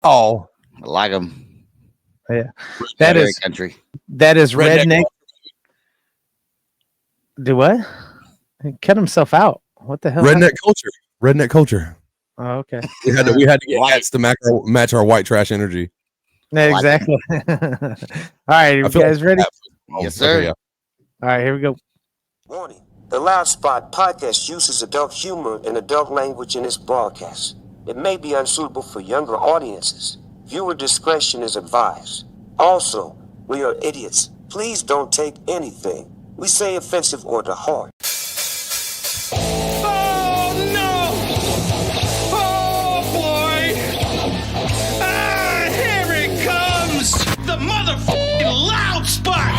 Oh, I like them. Yeah, that Very is country. redneck. Do what? He cut himself out. What the hell? redneck culture. Redneck culture. Oh, okay. We had to get White. hats to match our white trash energy. Yeah, I like it. exactly. All right, you I feel guys like ready? Yes, sir. yeah. All right, here we go. Warning. The Loud Spot podcast uses adult humor and adult language in its broadcast. It may be unsuitable for younger audiences. Viewer discretion is advised. Also, we are idiots. Please don't take anything we say offensive or to heart. Oh no! Oh boy! Ah, here it comes! The motherfucking Loud Spot!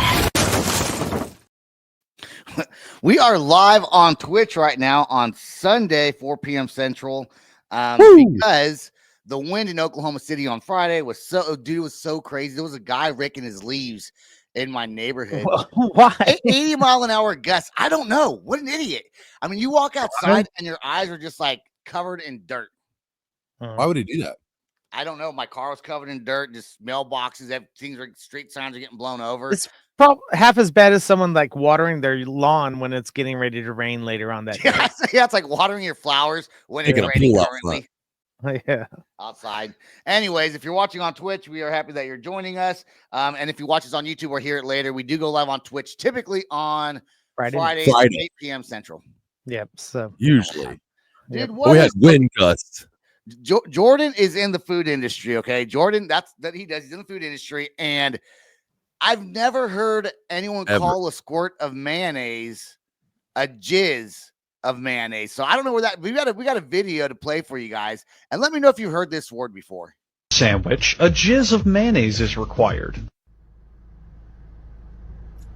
We are live on Twitch right now on Sunday, 4 p.m. Central, because the wind in Oklahoma City on Friday was so crazy. There was a guy raking his leaves in my neighborhood. Why? 80-mile-an-hour gusts. I don't know. What an idiot. I mean, you walk outside and your eyes are just like covered in dirt. Why would he do that? I don't know. My car was covered in dirt, just mailboxes, things like street signs are getting blown over. It's probably half as bad as someone like watering their lawn when it's getting ready to rain later on that day. Yeah, it's like watering your flowers when it's Taking a raining pool currently. Yeah. Outside. Anyways, if you're watching on Twitch, we are happy that you're joining us. And if you watch us on YouTube or hear it later, we do go live on Twitch, typically on Fridays at 8 p.m. Central. Yep. So Usually. Dude, We had wind gusts. Jordan is in the food industry. Okay, Jordan, that's that he does. He's in the food industry, and I've never heard anyone call a squirt of mayonnaise a jizz of mayonnaise. So I don't know where that we got a video to play for you guys, and let me know if you heard this word before. Sandwich, a jizz of mayonnaise is required.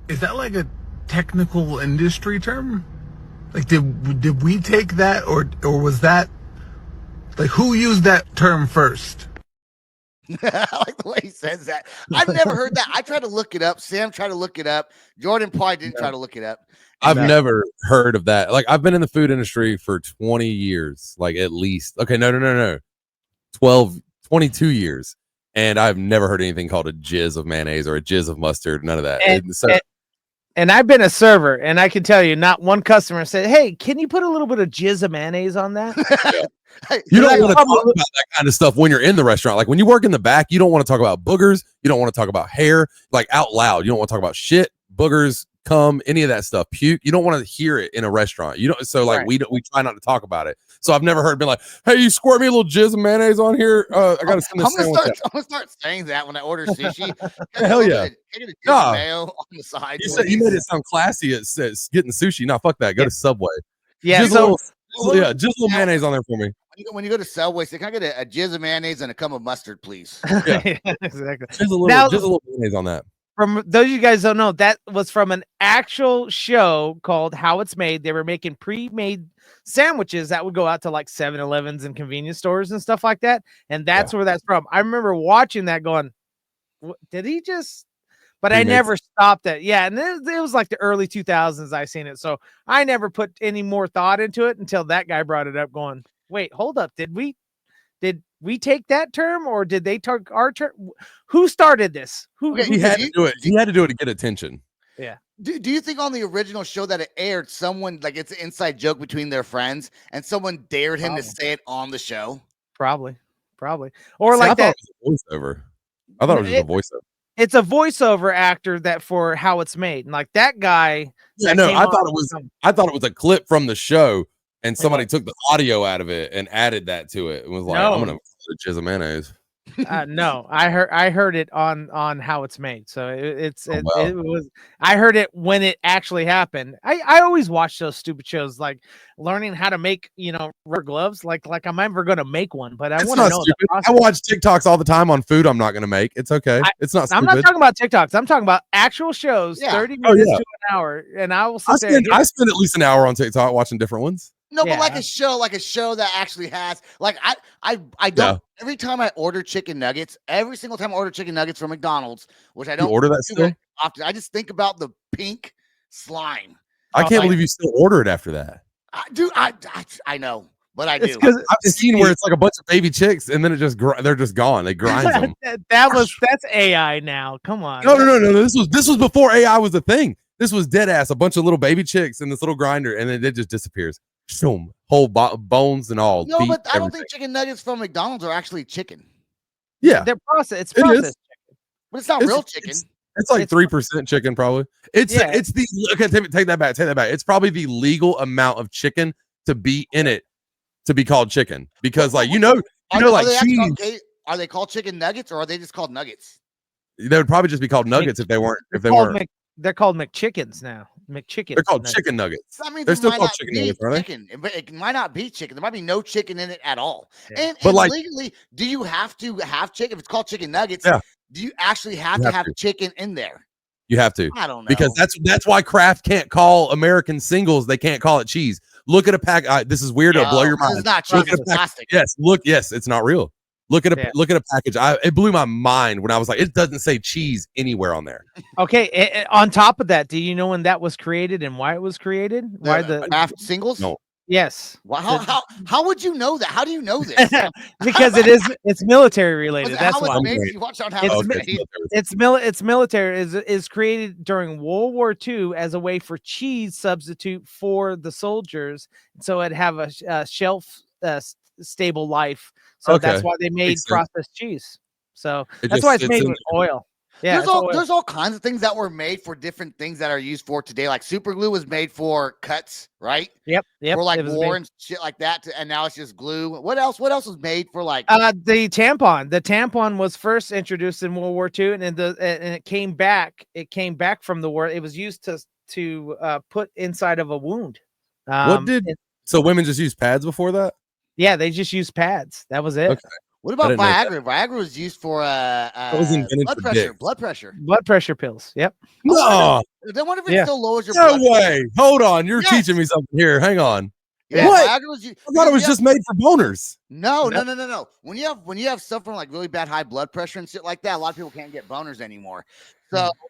Is that like a technical industry term? Like did we take that or was that like who used that term first? I like the way he says that. I've never heard that. I tried to look it up. Sam tried to look it up. Jordan probably didn't try to look it up. I've never heard of that. Like, I've been in the food industry for 20 years, like at least. Okay, no. 22 years. And I've never heard anything called a jizz of mayonnaise or a jizz of mustard. None of that. And I've been a server, and I can tell you, not one customer said, "Hey, can you put a little bit of jizz of mayonnaise on that?" You don't want to talk about that kind of stuff when you're in the restaurant. Like when you work in the back, you don't want to talk about boogers. You don't want to talk about hair, like out loud. You don't want to talk about shit, boogers, cum, any of that stuff. Puke. You don't want to hear it in a restaurant. You don't. So like we try not to talk about it. So I've never heard been like, "Hey, you squirt me a little jizz of mayonnaise on here. I gotta send this sandwich." I'm gonna start saying that when I order sushi. Hell yeah. Mayo on the side. You made it sound classy. It says getting sushi. No, fuck that. Go to Subway. Yeah. Just a little mayonnaise on there for me. When you go to Subway, say, "Can I get a jizz of mayonnaise and a cum of mustard, please?" Yeah, exactly. Just a little mayonnaise on that. From those of you guys don't know, that was from an actual show called How It's Made. They were making pre-made sandwiches that would go out to like 7-Elevens and convenience stores and stuff like that. And that's where that's from. I remember watching that going, did he just? But I never stopped it. Yeah. And it was like the early 2000s I seen it. So I never put any more thought into it until that guy brought it up going, wait, hold up. Did we take that term or did they take our term? Who started this? He had to do it. He had to do it to get attention. Yeah. Do you think on the original show that it aired, someone like it's an inside joke between their friends and someone dared him to say it on the show? Probably. Or like that. Voiceover. I thought it was just a voiceover. It's a voiceover actor that for How It's Made. And like that guy. Yeah, no, I thought it was a clip from the show and somebody took the audio out of it and added that to it and was like, I'm gonna put a jizz of mayonnaise. No, I heard it on How It's Made. So it was, I heard it when it actually happened. I always watch those stupid shows, like learning how to make, rubber gloves. Like I'm never going to make one, but I want to know. Stupid. I watch TikToks all the time on food I'm not going to make. It's okay. It's not stupid. I'm not talking about TikToks. I'm talking about actual shows, 30 minutes to an hour. And I will sit I spend at least an hour on TikTok watching different ones. No, but like a show that actually has like I don't every time I order chicken nuggets, every single time I order chicken nuggets from McDonald's, which I don't order that still often, I just think about the pink slime. I can't believe you still order it after that. I know, but I It's do. because I've seen where it's like a bunch of baby chicks, and then it just they're just gone. They grind them. that's AI now. Come on. No. This was before AI was a thing. This was dead ass. A bunch of little baby chicks in this little grinder, and then it just disappears. Shoom, whole bones and all. No, feet, but I don't everything. think chicken nuggets from McDonald's are actually chicken. Yeah, They're processed. It's It is. processed. But it's not It's- real chicken. it's like It's- 3% chicken, probably. It's Yeah. it's the okay. Take that back. Take that back. It's probably the legal amount of chicken to be in it to be called chicken, because like like cheese. Are they called chicken nuggets or are they just called nuggets? They would probably just be called nuggets if they weren't. They're called McChickens now. McChickens. They're called chicken nuggets. That means They're it still might called not chicken be nuggets, are they? chicken. It might not be chicken. There might be no chicken in it at all. Yeah. And But, like- legally, do you have to have chicken? If it's called chicken nuggets, Yeah. do you actually have You to have have chicken in there? You have to. I don't know. Because that's why Kraft can't call American singles. They can't call it cheese. Look at a pack. This is weird. It'll blow your mind. It's not Look cheese, at it's a pack- plastic. Yes, it's not real. Look at a Yeah. look at a package. It blew my mind when I was like, it doesn't say cheese anywhere on there. Okay. On top of that, do you know when that was created and why it was created? Why the Kraft singles? No. yes? Well, how would you know that? How do you know this? Because it's military related. That's how why. it's made. You watch on how It's it's mi- made. It's military is created during World War II as a way for cheese substitute for the soldiers, so it'd have a shelf stable life. So that's Okay. why they made Makes sense. processed cheese. So It that's just why it's sits made in with oil. Yeah, There's all kinds of things that were made for different things that are used for today. Like super glue was made for cuts, right? Yep. For like it was war made- and shit like that. And now it's just glue. What else? What else was made for like? The tampon. The tampon was first introduced in World War II, and it came back. It came back from the war. It was used to put inside of a wound. So women just use pads before that? Yeah, they just used pads. That was it. Okay. What about didn't know that. Viagra? Viagra was used for was invented blood for pressure. dicks. Blood pressure. Blood pressure pills. Yep. No, Then what if it Yeah. still lowers your no blood pressure? way. Hold on. You're Yes. teaching me something here. Hang on. Yeah, What? Viagra was used. I thought it was just made for boners. No. When you have suffering like really bad high blood pressure and shit like that, a lot of people can't get boners anymore.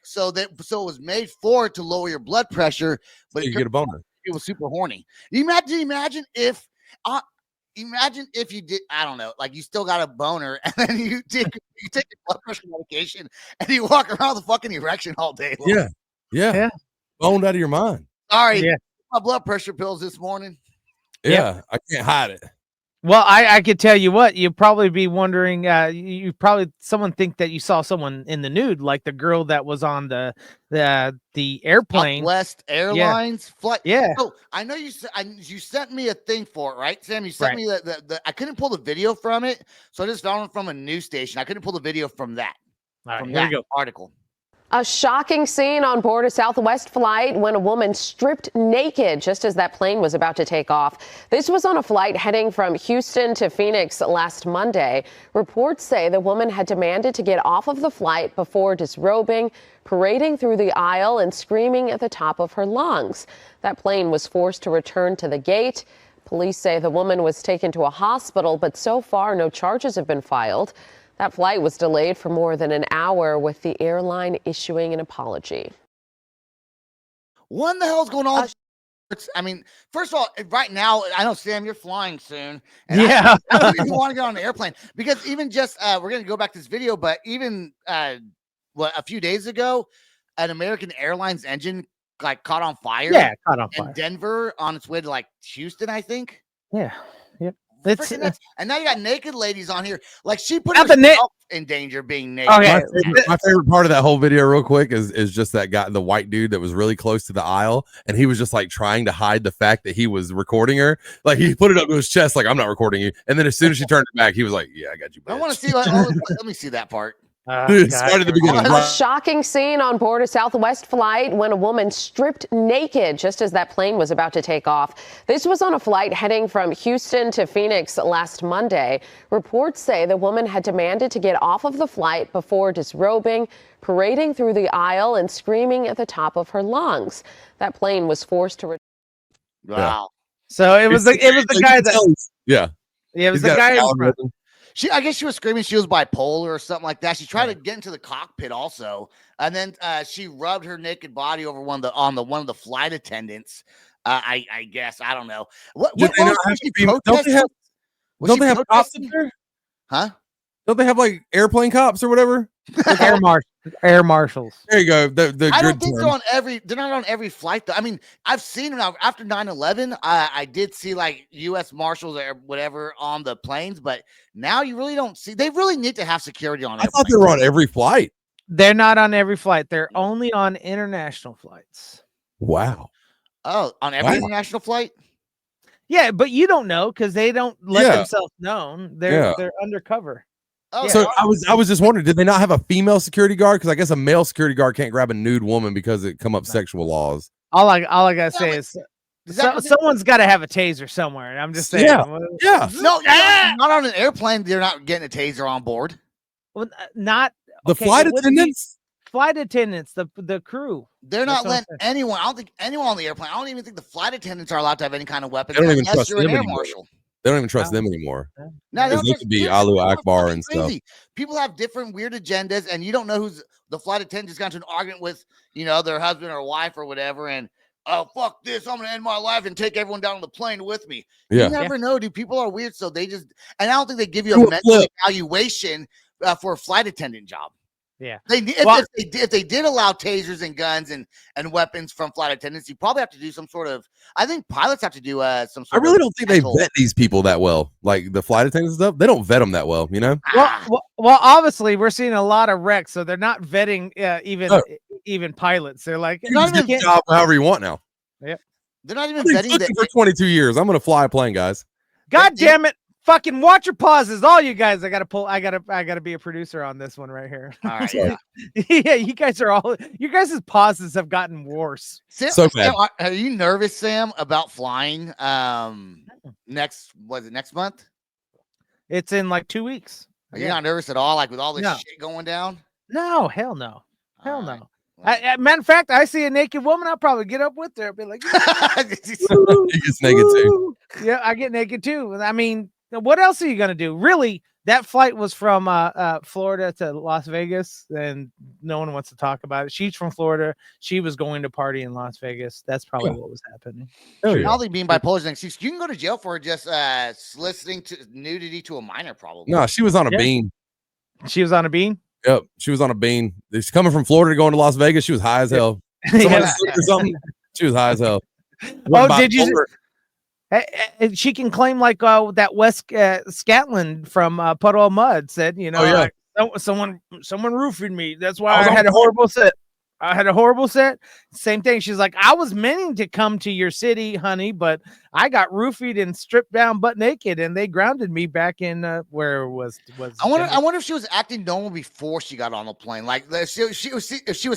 So it was made for it to lower your blood pressure, but You get a boner. it was super horny. Imagine if you did, I don't know, like you still got a boner and then you take your blood pressure medication and you walk around with a fucking erection all day long. Yeah. Boned out of your mind. Sorry, Yeah. my blood pressure pills this morning. Yeah. I can't hide it. Well, I could tell you what, you'd probably be wondering, someone think that you saw someone in the nude, like the girl that was on the airplane. West Airlines flight. Yeah. Oh, I know you sent me a thing for it, right, Sam? You sent me the I couldn't pull the video from it, so I just found it from a news station. I couldn't pull the video from that. All right, From here that we go. article. A shocking scene on board a Southwest flight when a woman stripped naked just as that plane was about to take off. This was on a flight heading from Houston to Phoenix last Monday. Reports say the woman had demanded to get off of the flight before disrobing, parading through the aisle, and screaming at the top of her lungs. That plane was forced to return to the gate. Police say the woman was taken to a hospital, but so far no charges have been filed. That flight was delayed for more than an hour, with the airline issuing an apology. What the hell's going on? I mean, first of all, right now, I know, Sam, you're flying soon. And Yeah. I don't even want to get on an airplane because even just, we're going to go back to this video, but even a few days ago, an American Airlines engine like caught on fire. Yeah, caught on in fire. Denver on its way to like Houston, I think. Yeah. Yep. It's Freaking nuts. And now you got naked ladies on here. Like she put Not the herself in danger being naked. Okay. My favorite part of that whole video, real quick, is just that guy, the white dude that was really close to the aisle, and he was just like trying to hide the fact that he was recording her. Like he put it up to his chest, like I'm not recording you. And then as soon as she turned it back, he was like, "Yeah, I got you." I want to bitch." see. Let me see that part. Dude, start at the beginning. A shocking scene on board a Southwest flight when a woman stripped naked just as that plane was about to take off. This was on a flight heading from Houston to Phoenix last Monday. Reports say the woman had demanded to get off of the flight before disrobing, parading through the aisle, and screaming at the top of her lungs. That plane was forced to. Wow. So it was the guy that it was the guy in front. I guess she was screaming she was bipolar or something like that. She tried to get into the cockpit also, and then she rubbed her naked body over one of the flight attendants. I guess I don't know. What Did they was not have she a female- don't they have- protesting? Was Don't she they have cops up protesting? there? Huh? Don't they have like airplane cops or whatever? Air marshals. There you go. The I don't good think term. they're not on every flight though. I mean, I've seen them now after 9/11. I did see like U.S. Marshals or whatever on the planes, but now you really don't see. They really need to have security on I thought airplanes. they were on every flight. They're not on every flight. They're only on international flights. Wow. Oh, on every international flight? Yeah, but you don't know because they don't let Yeah. themselves known. Yeah. They're undercover. Oh, So I was just wondering, did they not have a female security guard? Because I guess a male security guard can't grab a nude woman because it come up sexual laws. All I gotta say is that what someone's got to have a taser somewhere. And I'm just saying. Yeah. Yeah. no, not on an airplane. They're not getting a taser on board. Well, not The okay, flight it wouldn't be attendants? flight attendants, the crew. They're That's not what I'm letting saying. anyone. I don't think anyone on the airplane. I don't even think the flight attendants are allowed to have any kind of weapons They don't even unless trust you're an them air anymore. marshal. They don't even trust No. them anymore. No, Because don't they trust- could be dude, Allahu people are Akbar fucking and stuff. crazy. People have different weird agendas, and you don't know who's the flight attendant just got into an argument with, their husband or wife or whatever, and oh fuck this, I'm gonna end my life and take everyone down on the plane with me. Yeah. You never know, dude. People are weird, so they just, and I don't think they give you Do a a mental flip. evaluation for a flight attendant job. Yeah. They if they did allow tasers and guns and weapons from flight attendants, you probably have to do some sort of. I think pilots have to do some sort. I really of don't think they mental- vet these people that well. Like the flight attendants and stuff, they don't vet them that well, you know? Well, obviously we're seeing a lot of wrecks, so they're not vetting even pilots. They're like, You can just get the job however you want now. They're not even I've been vetting cooking for 22 years. I'm gonna fly a plane, guys. God damn it. Fucking watch your pauses, all you guys. I gotta be a producer on this one right here. All right, yeah. Yeah, you guys' pauses have gotten worse. Sam, So bad. are you nervous, Sam, about flying? Next month? It's in like 2 weeks. Are you not nervous at all? Like with all this No. shit going down? No, hell no. Hell All no. right. Matter of fact, I see a naked woman, I'll probably get up with her and be like, He gets naked too. yeah, I get naked too. I mean, what else are you gonna do? Really, that flight was from Florida to Las Vegas, and no one wants to talk about it. She's from Florida. She was going to party in Las Vegas. That's probably what was happening. Hell I yeah. don't think being bipolar is an excuse. You can go to jail for just soliciting to nudity to a minor, probably. No, she was on a Yeah. bean. She was on a bean. Yep, she was on a bean. She's coming from Florida going to Las Vegas. She was high as hell. Someone Yeah. slipped or something. She was high as hell. Oh, did you? And she can claim like that West Scotland from Puddle of Mud said, Oh, yeah. like, someone roofied me. That's why I was I on had a fire. horrible set. I had a horrible set. Same thing. She's like, I was meaning to come to your city, honey, but I got roofied and stripped down butt naked, and they grounded me back in where was. I wonder if she was acting normal before she got on the plane. Like if she was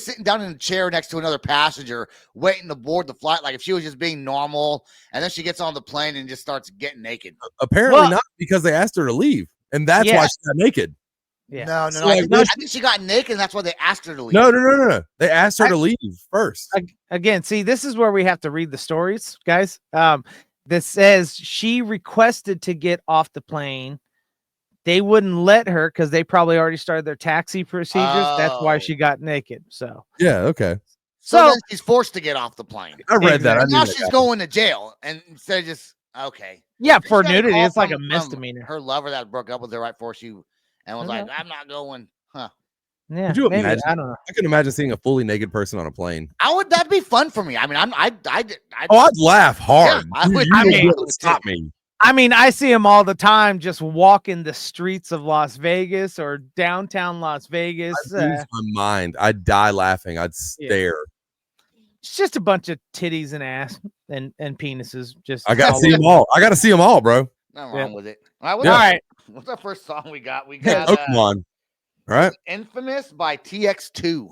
sitting down in a chair next to another passenger waiting to board the flight. Like if she was just being normal, and then she gets on the plane and just starts getting naked. Apparently Well- not, because they asked her to leave, and that's Yeah. why she got naked. Yeah. No. So, like, I think she got naked, and that's why they asked her to leave. No. They asked her to leave first. Again, see, this is where we have to read the stories, guys. This says she requested to get off the plane. They wouldn't let her because they probably already started their taxi procedures. That's why Oh. she got naked. So Yeah, okay. So So- then she's forced to get off the plane. I read that. I And knew now that she's happened. going to jail, and instead of just okay. yeah, She for got a nudity, call it's like a from misdemeanor. Her lover that broke up with her right before she and was Okay. like, "I'm not going." Huh? Yeah, Could you maybe. imagine? I don't know. I can imagine seeing a fully naked person on a plane. That'd be fun for me. I mean, I'd Oh, I'd laugh hard. Yeah, I would- You I wouldn't mean- be able to stop me. I mean, I see them all the time just walking the streets of Las Vegas or downtown Las Vegas. I'd lose my mind. I'd die laughing. I'd stare. It's just a bunch of titties and ass and penises. Just I got to all see over. them all. I got to see them all, bro. nothing Yeah. wrong with it. All right, All right. what's our first song we got? We Yeah, got Pokemon. All right. "Infamous" by TX2.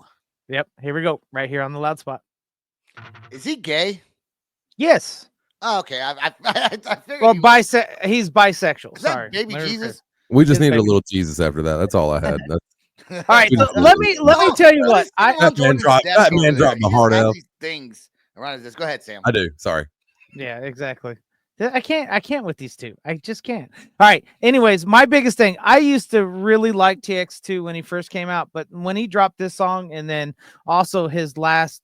Yep. Here we go. Right here on the loud spot. Is he gay? Yes. Oh, okay. I figured. Well, is he's bisexual. that Sorry. baby Let me Jesus? We just Yes, needed a baby. little Jesus after that. That's all I had. All right. We So just- let me tell you what. That man dropped my heart out. These things around this. Go ahead, Sam. I do. Sorry. Yeah, exactly. I can't with these two. I just can't. All right. Anyways, my biggest thing, I used to really like TX2 when he first came out, but when he dropped this song and then also his last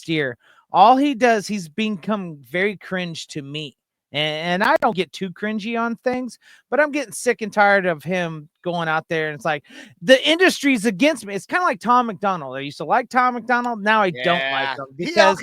year all he does, he's become very cringe to me. And I don't get too cringy on things, but I'm getting sick and tired of him going out there. And it's like, the industry's against me. It's kind of like Tom McDonald. I used to like Tom McDonald. Now I don't like him because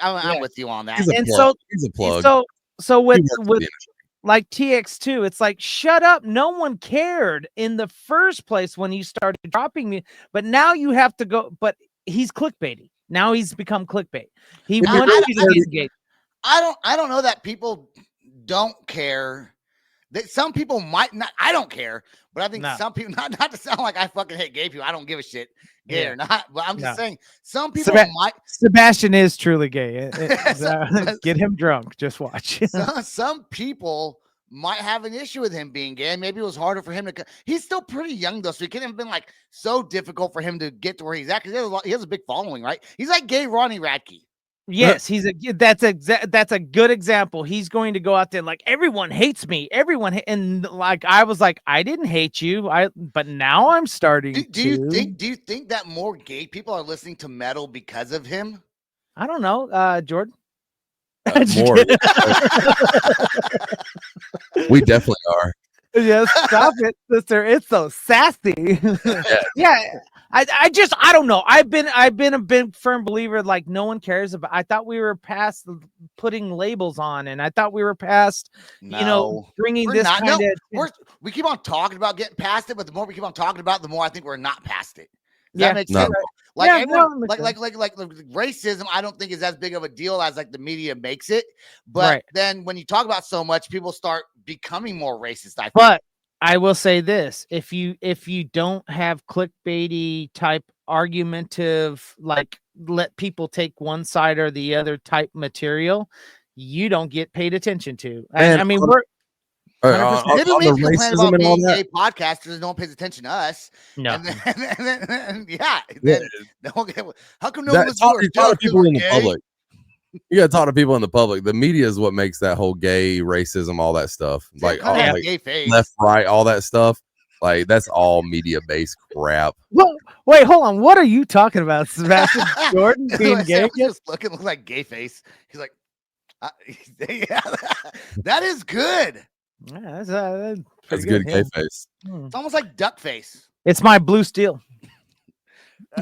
I'm with you on that. He's a and plug. so He's a plug. So He with works for the industry. like TX2, it's like, shut up. No one cared in the first place when you started dropping me, but now you have to go. But he's clickbaity. Now he's become clickbait. He wants you to get engaged. I don't know that people don't care. That some people might not. I don't care, but I think some people, not to sound like I fucking hate gay people. I don't give a shit, gay or not. But I'm just saying, some people might. Sebastian is truly gay. Get him drunk. Just watch. Some people might have an issue with him being gay. Maybe it was harder for him to. He's still pretty young though, so it couldn't have been like so difficult for him to get to where he's at. Because he has a big following, right? He's like gay Ronnie Radke. Yes, that's a good example. He's going to go out there like, everyone hates me. And like, I was like, I didn't hate you. But now I'm starting. Do you think that more gay people are listening to metal because of him? I don't know, Jordan. More. We definitely are. Yes, stop it, sister. It's so sassy. Yeah. I don't know. I've been a big firm believer, like, no one cares about. I thought we were past putting labels on, and I thought we were past, bringing this kind of. We keep on talking about getting past it, but the more we keep on talking about it, the more I think we're not past it. That makes sense. Like racism, I don't think is as big of a deal as like the media makes it. But then when you talk about so much, people start becoming more racist. I think. But I will say this: if you don't have clickbaity type argumentative, like, let people take one side or the other type material, you don't get paid attention to. I mean, we're. Maybe we complain about being gay podcasters. No one pays attention to us. No. How come no one talk to people in the public? You got to talk to people in the public. The media is what makes that whole gay racism, all that stuff, like gay face. Left, right, all that stuff. Like, that's all media based crap. Well, wait, hold on. What are you talking about, Sebastian? Jordan being gay? Just looking like gay face. He's like, yeah, that is good. Yeah, that's good gay face. It's almost like duck face. It's my blue steel.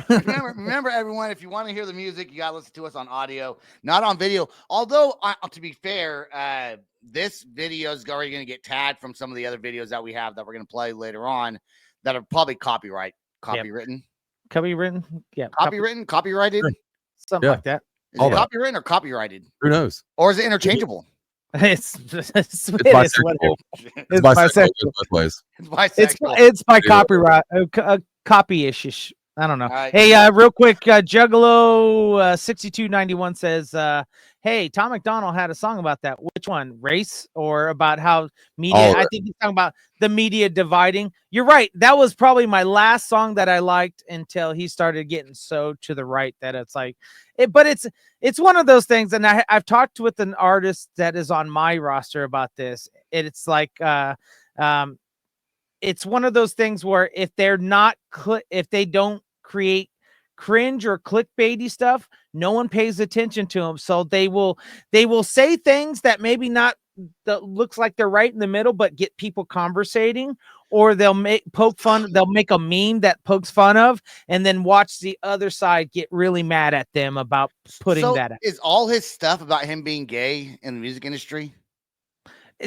Remember, everyone, if you want to hear the music, you got to listen to us on audio, not on video. Although, to be fair, this video is already going to get tagged from some of the other videos that we have that we're going to play later on that are probably copywritten. Yeah. Copyrighted, something like that. Is it copywritten or copyrighted? Who knows? Or is it interchangeable? It's bisexual. It's bisexual. It's by copyright, copy-ish. I don't know. Right. Hey, real quick, Juggalo 6291 says, hey, Tom McDonald had a song about that. Which one? Race, or about how media? I think he's talking about the media dividing. You're right. That was probably my last song that I liked until he started getting so to the right that it's like it. But it's one of those things, and I've talked with an artist that is on my roster about this. It's like it's one of those things where if they're not if they don't create cringe or clickbaity stuff, no one pays attention to them. So they will say things that maybe not that looks like they're right in the middle, but get people conversating, or they'll make a meme that pokes fun of, and then watch the other side get really mad at them about putting that out. Is all his stuff about him being gay in the music industry?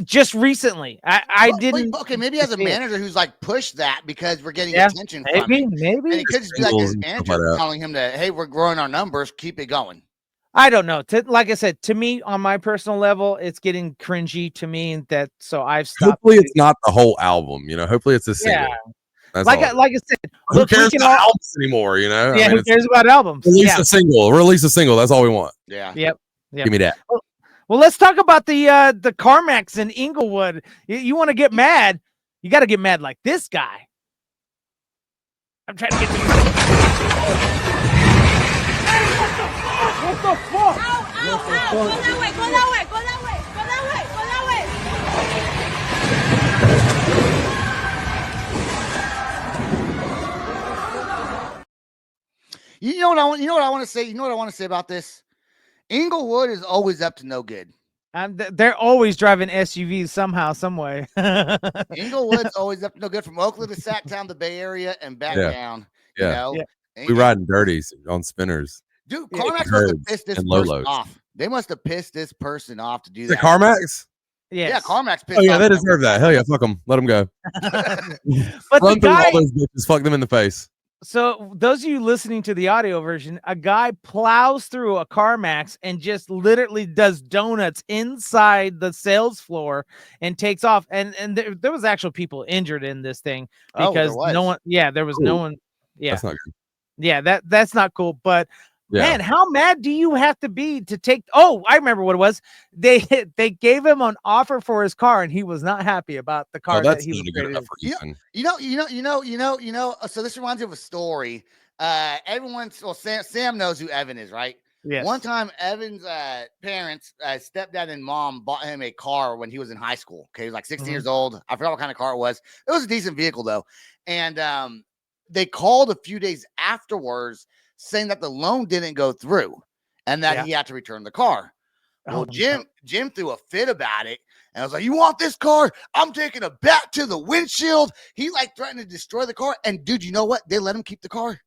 Just recently, I didn't. Okay, maybe as a manager who's like pushed that because we're getting attention from it. Maybe and he could just be like his manager telling him to, hey, we're growing our numbers, keep it going. I don't know. Like I said, to me, on my personal level, it's getting cringy to me. So I've stopped. Hopefully, it's not the whole album. Hopefully, it's a single. That's like I said, who cares about albums anymore? Yeah, who cares about albums? Release a single. Release a single. That's all we want. Yeah. Yep. Give me that. Well, let's talk about the Carmax in Inglewood. You want to get mad? You got to get mad like this guy. I'm trying to get to you. What the fuck? Ow! Go that way! Go that way! Go that way! Go that way! Go that way! You know what I want to say? You know what I want to say about this? Inglewood is always up to no good. They're always driving SUVs somehow, some way. Inglewood's always up to no good from Oakland to Sacktown, the Bay Area, and back down. You know, we riding dirties on spinners. Dude, CarMax must have pissed this person off. They must have pissed this person off to do that. CarMax? Yes. Yeah, CarMax pissed off. Oh yeah, off they deserve that. Hell yeah, fuck them. Let them go. But Run through all those bitches. Fuck them in the face. So those of you listening to the audio version, a guy plows through a CarMax and just literally does donuts inside the sales floor and takes off. And there was actual people injured in this thing because no one. Yeah, there was no one. Yeah, that's not good. Yeah, that's not cool. But man, how mad do you have to be to take? Oh, I remember what it was. They gave him an offer for his car, and he was not happy about the car that he was traded in. You know. So this reminds me of a story. Sam knows who Evan is, right? Yes. One time, Evan's parents, stepdad and mom, bought him a car when he was in high school. Okay, he was like 16 years old. I forgot what kind of car it was. It was a decent vehicle though, and they called a few days afterwards saying that the loan didn't go through and that he had to return the car. Well, Jim threw a fit about it and I was like, "You want this car? I'm taking a bat to the windshield." He like threatened to destroy the car. And dude, you know what? They let him keep the car.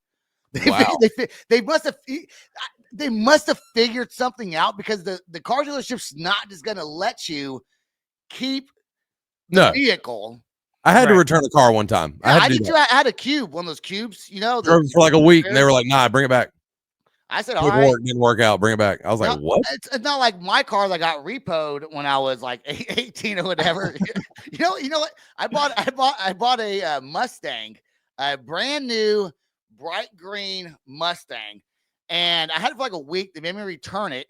They must have figured something out because the car dealership's not just going to let you keep the vehicle. I had to return a car one time. Yeah, I had a cube, one of those cubes, you know. Drove for like a week, and they were like, "Nah, bring it back." I said, "All right." Didn't work out. Bring it back. I was like, "What?" It's not like my car that got repoed when I was like 18 or whatever. you know what? I bought a Mustang, a brand new bright green Mustang, and I had it for like a week. They made me return it.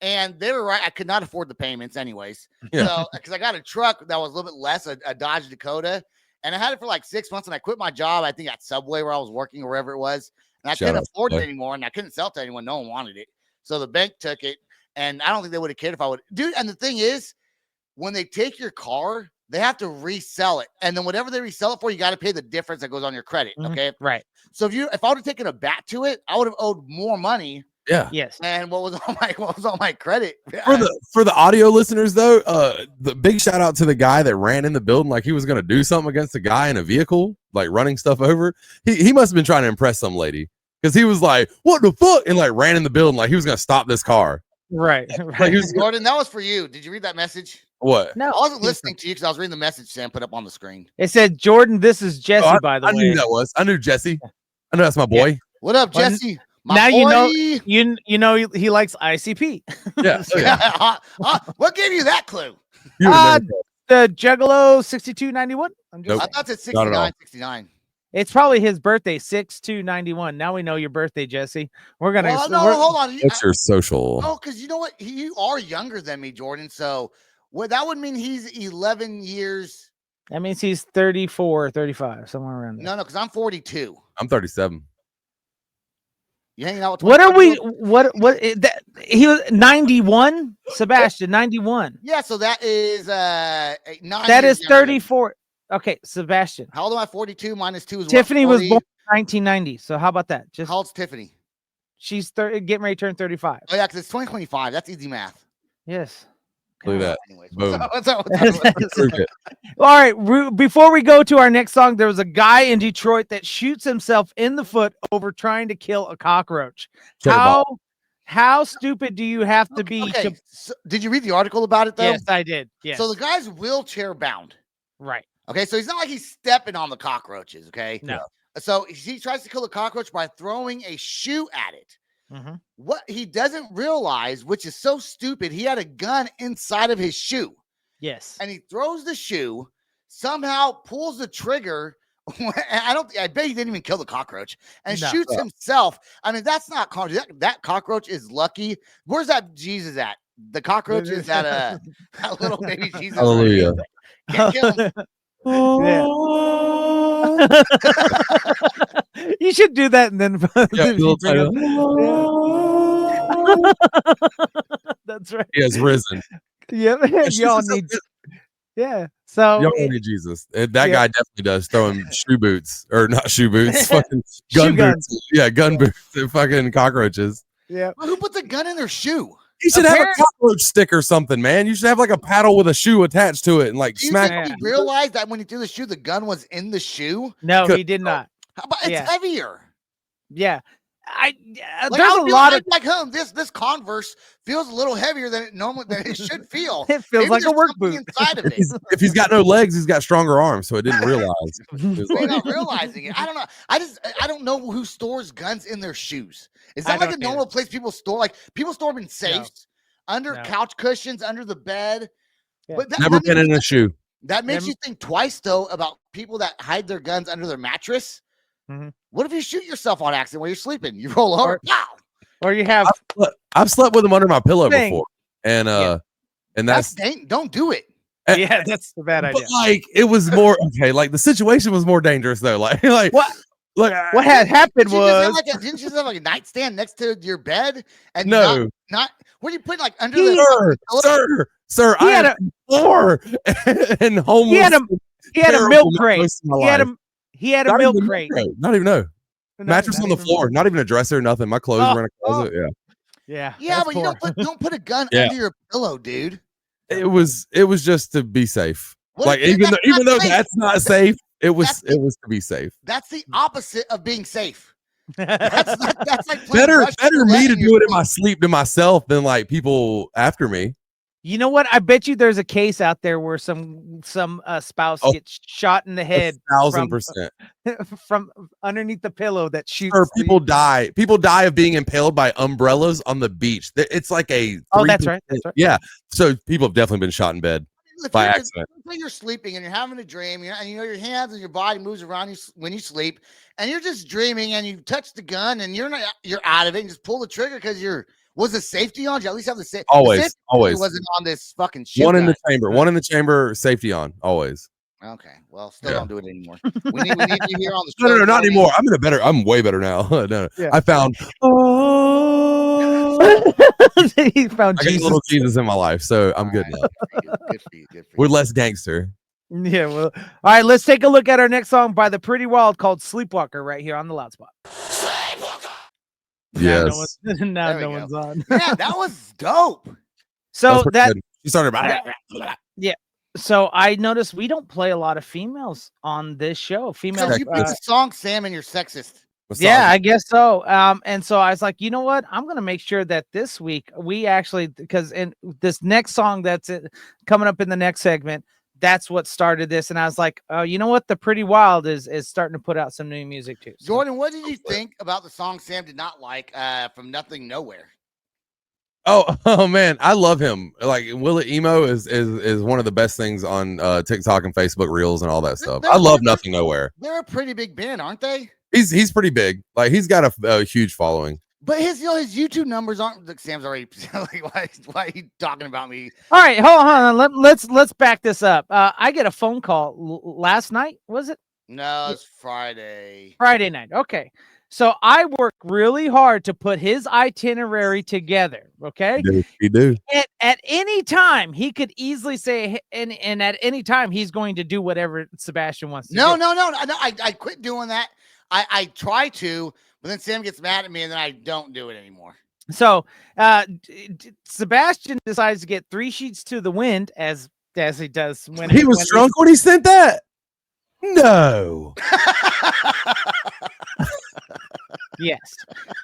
And they were right. I could not afford the payments anyways. Yeah. So, because I got a truck that was a little bit less, a Dodge Dakota, and I had it for like 6 months. And I quit my job, I think at Subway where I was working or wherever it was. And I couldn't afford it anymore. And I couldn't sell it to anyone. No one wanted it. So the bank took it. And I don't think they would have cared if I would. Dude, and the thing is, when they take your car, they have to resell it. And then whatever they resell it for, you got to pay the difference that goes on your credit. Okay. Right. So if I would have taken a bat to it, I would have owed more money. Yeah. Yes. And what was on my credit? For the audio listeners though, the big shout out to the guy that ran in the building like he was gonna do something against a guy in a vehicle, like running stuff over. He must have been trying to impress some lady because he was like, "What the fuck?" and like ran in the building like he was gonna stop this car. Right. Like Gordon, that was for you. Did you read that message? What? No, I wasn't listening to you because I was reading the message Sam put up on the screen. It said, "Jordan, this is Jesse." By the way, I knew that was. I knew Jesse. I know that's my boy. Yeah. What up, Jesse? Now you know he likes ICP. Yeah. What gave you that clue? The Juggalo 6291. Nope. I thought it's 69. It's probably his birthday, 6/2/91. Now we know your birthday, Jesse. We're gonna. Hold on. What's your social? Oh, because you know what? You are younger than me, Jordan. So that would mean he's 11 years. That means he's 34, 35, somewhere around there. No, because I'm 42. I'm 37. You hanging out with what are we? He was 91. Sebastian 91. Yeah, so that is 9. That is 34. Okay, Sebastian. How old am I? 42 minus 2 is Tiffany was born in 1990. So how about that? How old's Tiffany? She's getting ready to turn 35. Oh yeah, because it's 2025. That's easy math. Yes. Look at that. Anyways, Boom. What's up? All right. Before we go to our next song, there was a guy in Detroit that shoots himself in the foot over trying to kill a cockroach. How stupid do you have to be? Okay. So, did you read the article about it though? Yes, I did. Yes. So the guy's wheelchair bound. Right. Okay. So he's not like he's stepping on the cockroaches. Okay. No. So he tries to kill the cockroach by throwing a shoe at it. Mm-hmm. What he doesn't realize, which is so stupid, he had a gun inside of his shoe. Yes. And he throws the shoe, somehow pulls the trigger. I bet he didn't even kill the cockroach and shoots himself. I mean, that's not that cockroach is lucky. Where's that Jesus at? The cockroach is at that little baby Jesus. Hallelujah. Can't kill him. You should do that and then that's right. He has risen. Yeah, y'all need. Yeah, so y'all need Jesus. That guy definitely does throwing shoe boots or not shoe boots, fucking gun boots. Yeah, gun boots and fucking cockroaches. Yeah. Who put the gun in their shoe? You should have a cockroach stick or something, man. You should have like a paddle with a shoe attached to it and like Do you smack. think he realized that when he threw the shoe, the gun was in the shoe? No, he did not. How about it's heavier? Yeah. Like, there's a lot of like home. This Converse feels a little heavier than it should feel. It feels like a work boot inside of it. If he's got no legs, he's got stronger arms, so it didn't realize. They're not realizing it. I don't know. I don't know who stores guns in their shoes. Is that like a normal place people store? Like people store them in safes, under couch cushions, under the bed. Yeah. But Never been in a shoe. That makes you think twice, though, about people that hide their guns under their mattress. Mm-hmm. What if you shoot yourself on accident while you're sleeping? You roll over, or you have. I've slept with them under my pillow before, and that's don't do it. Yeah, that's a bad idea. But like, it was more okay. Like the situation was more dangerous though. Like what? Look, what had happened was didn't you just have like a nightstand next to your bed? And no, not what are you putting like under the sir? He had a floor and homeless. He had a milk crate. He had a milk crate. Not even mattress on the floor. Not even a dresser. Nothing. My clothes were in a closet. Yeah. But you don't put a gun under your pillow, dude. It was just to be safe. What even though that's not safe, it was to be safe. That's the opposite of being safe. That's like better me to do it in my sleep to myself than like people after me. You know what? I bet you there's a case out there where some spouse gets shot in the head 1,000% from underneath the pillow that shoots. Or people die. People die of being impaled by umbrellas on the beach. It's like a that's right. Yeah. So people have definitely been shot in bed by accident. When you're sleeping and you're having a dream, and you know your hands and your body moves around you when you sleep, and you're just dreaming, and you touch the gun, and you're out of it, and just pull the trigger because was the safety on? Did you at least have the safety? Always. Wasn't on this fucking shit. One in the chamber, safety on. Always. Okay. Well, still don't do it anymore. We need you here on the show. No, not anymore. I'm way better now. No. Yeah. I found he found I Jesus. got a little Jesus in my life, so I'm good now. Good for you. We're less gangster. Yeah, well, all right, let's take a look at our next song by the Pretty Wild called Sleepwalker right here on the Loud Spot. Yes. Now no one's on. Yeah, that was dope. So you started about yeah. So I noticed we don't play a lot of females on this show. Females. So you picked the song, Sam, and you're sexist. Yeah, I guess so. And so I was like, you know what? I'm gonna make sure that this week we actually, because in this next song that's coming up in the next segment, that's what started this. And I was like, oh, you know what? The Pretty Wild is starting to put out some new music too. So. Jordan, what did you think about the song Sam did not like from Nothing Nowhere? Oh man, I love him. Like Will It Emo is one of the best things on TikTok and Facebook Reels and all that stuff. I love Nothing Nowhere. They're a pretty big band, aren't they? He's pretty big. Like he's got a huge following. But his YouTube numbers aren't. Like, Sam's already like, why are you talking about me? All right, hold on. Let's back this up. I get a phone call last night. Was it? No, it's Friday. Friday night. Okay. So I work really hard to put his itinerary together. Okay. You do. At any time, he could easily say, and at any time, he's going to do whatever Sebastian wants to do. No. I quit doing that. I try to, but then Sam gets mad at me, and then I don't do it anymore. So Sebastian decides to get 3 sheets to the wind, as he does when he was drunk when he sent that. No. Yes,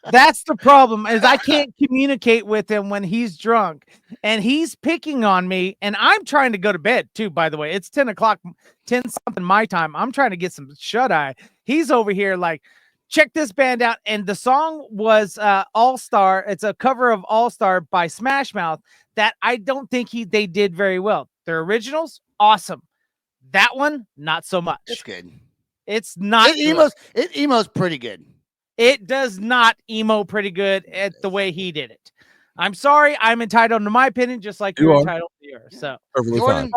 that's the problem. Is I can't communicate with him when he's drunk, and he's picking on me, and I'm trying to go to bed too. By the way, it's 10 something my time. I'm trying to get some shut eye. He's over here like, check this band out, and the song was All Star. It's a cover of All Star by Smash Mouth that I don't think they did very well. Their originals, awesome. That one, not so much. It's good. It's not. It emo's pretty good. It does not emo pretty good at the way he did it. I'm sorry. I'm entitled to my opinion, just like you're entitled to yours. So, Jordan,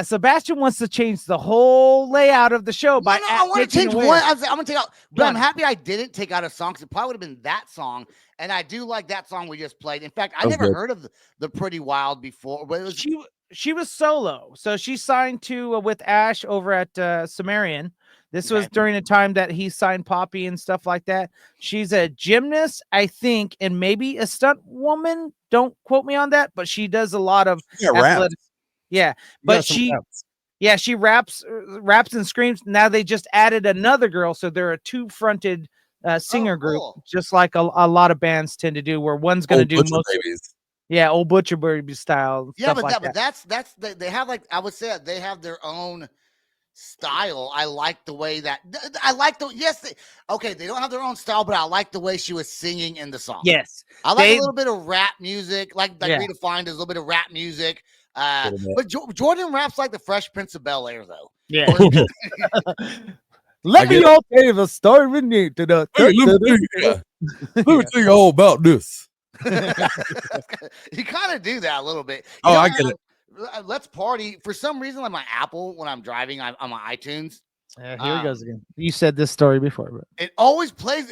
Sebastian wants to change the whole layout of the show by. I want to change one. I'm going to take out, but I'm happy I didn't take out a song because it probably would have been that song. And I do like that song we just played. In fact, I never heard of the Pretty Wild before. But it was she was solo, so she signed to with Ash over at Sumerian. This was during a time that he signed Poppy and stuff like that. She's a gymnast, I think, and maybe a stunt woman. Don't quote me on that, but she does a lot of athletic. Yeah, but she raps and screams. Now they just added another girl, so they're a two-fronted singer group, just like a lot of bands tend to do, where one's going to do most. Old Butcher Baby style. Yeah, stuff but that's they have, like, I would say they have their own style. I like the way that I like the they don't have their own style, but I like the way she was singing in the song. Yes, I like a little bit of rap music, like Rita Fine does a little bit of rap music. But Jordan raps like the Fresh Prince of Bel-Air, though. Yeah. Let me all tell you the story we need to know. Let me tell you all about this. You kind of do that a little bit. I get it. Let's party. For some reason, like my Apple, when I'm driving, I'm on iTunes. Here he goes again. You said this story before, but it always plays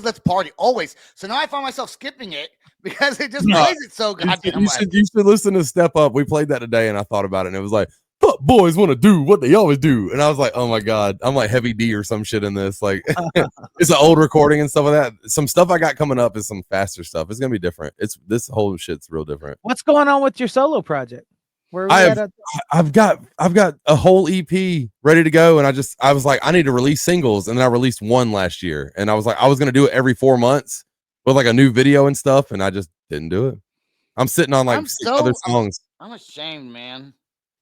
Let's Party, always. So now I find myself skipping it because it just plays it so goddamn you should listen to Step Up. We played that today, and I thought about it, and it was like, "Fuck boys want to do what they always do," and I was like, "Oh my god, I'm like Heavy D or some shit in this." Like, it's an old recording and stuff like that. Some stuff I got coming up is some faster stuff. It's gonna be different. This whole shit's real different. What's going on with your solo project? I've got a whole EP ready to go, and I was like, I need to release singles, and then I released one last year, and I was like, I was gonna do it every 4 months with like a new video and stuff, and I just didn't do it. I'm sitting on like six other songs. I'm ashamed, man.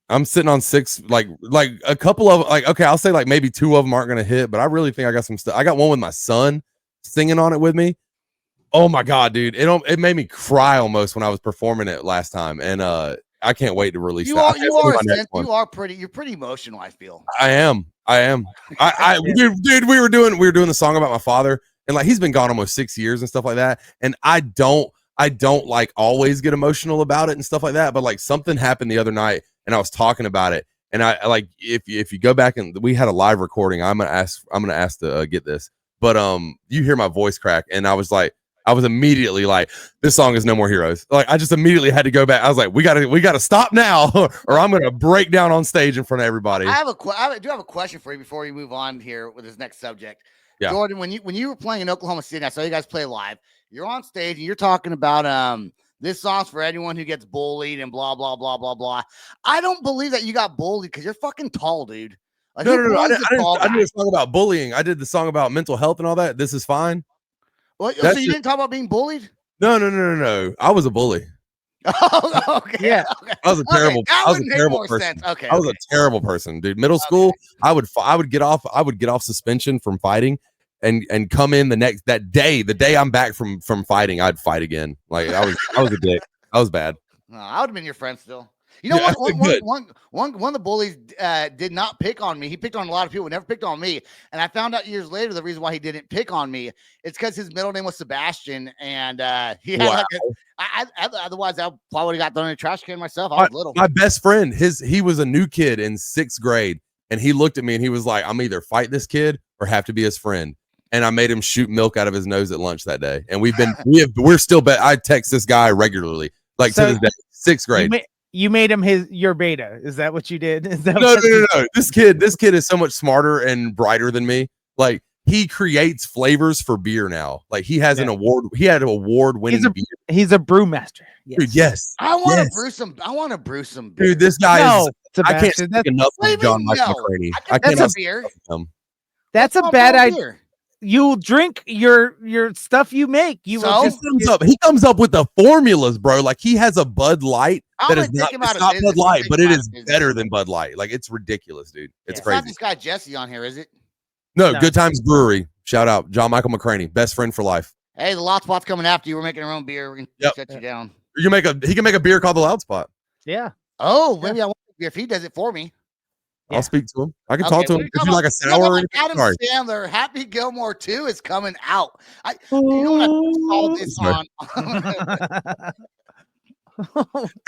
I'm sitting on 6, like a couple of okay, I'll say like maybe 2 of them aren't gonna hit, but I really think I got some stuff. I got one with my son singing on it with me. Oh my god, dude, it made me cry almost when I was performing it last time, and I can't wait to release that. You're pretty emotional, I feel. I am. Dude, we were doing the song about my father, and like he's been gone almost 6 years and stuff like that. And I don't like always get emotional about it and stuff like that. But like something happened the other night, and I was talking about it. And I like if you go back and we had a live recording, I'm gonna ask to get this. But you hear my voice crack, and I was immediately like, this song is No More Heroes. Like, I just immediately had to go back. I was like, we gotta stop now, or I'm gonna break down on stage in front of everybody. I do have a question for you before we move on here with this next subject. Yeah. Jordan, when you were playing in Oklahoma City, I saw you guys play live. You're on stage and you're talking about this song's for anyone who gets bullied and blah blah blah blah blah. I don't believe that you got bullied because you're fucking tall, dude. Like, no. I did a song about bullying. I did the song about mental health and all that. This is fine. What? So you didn't talk about being bullied? No. I was a bully. Oh, okay. Yeah. I was a terrible person. Okay. I was a terrible person, dude. Middle school, I would get off suspension from fighting and come in the day I'm back from fighting, I'd fight again. Like I was a dick. I was bad. No, I would have been your friend still. You know what? One of the bullies did not pick on me. He picked on a lot of people, never picked on me. And I found out years later the reason why he didn't pick on me. It's because his middle name was Sebastian, and he had otherwise I probably would have got thrown in a trash can myself. I was little. My best friend, he was a new kid in 6th grade, and he looked at me and he was like, "I'm either fight this kid or have to be his friend." And I made him shoot milk out of his nose at lunch that day. And we're still I text this guy regularly, like to this day, 6th grade. You made him your beta. Is that what you did? No. This kid is so much smarter and brighter than me. Like he creates flavors for beer now. Like he has an award. He had an award-winning beer. He's a brewmaster. Yes. Dude, yes. I want to brew some. I want to brew some beer. Dude, this guy is. Sebastian, I can't speak enough of John Michael McCraney. That's a beer. That's a bad idea. You'll drink your stuff you make. He comes up with the formulas, bro. Like he has a Bud Light that is not Bud Light, but it is better than Bud Light. Like it's ridiculous, dude. It's crazy. Not this guy Jesse on here, is it? No, Good Times Brewery. Shout out John Michael McCraney, best friend for life. Hey, the Loud Spot's coming after you. We're making our own beer. We're gonna shut you down. He can make a beer called the Loud Spot. Yeah. Oh, maybe I want beer if he does it for me. I'll speak to him. I can talk to him. If you like a sour, Adam Sandler, Happy Gilmore 2 is coming out. You know what I saw this on?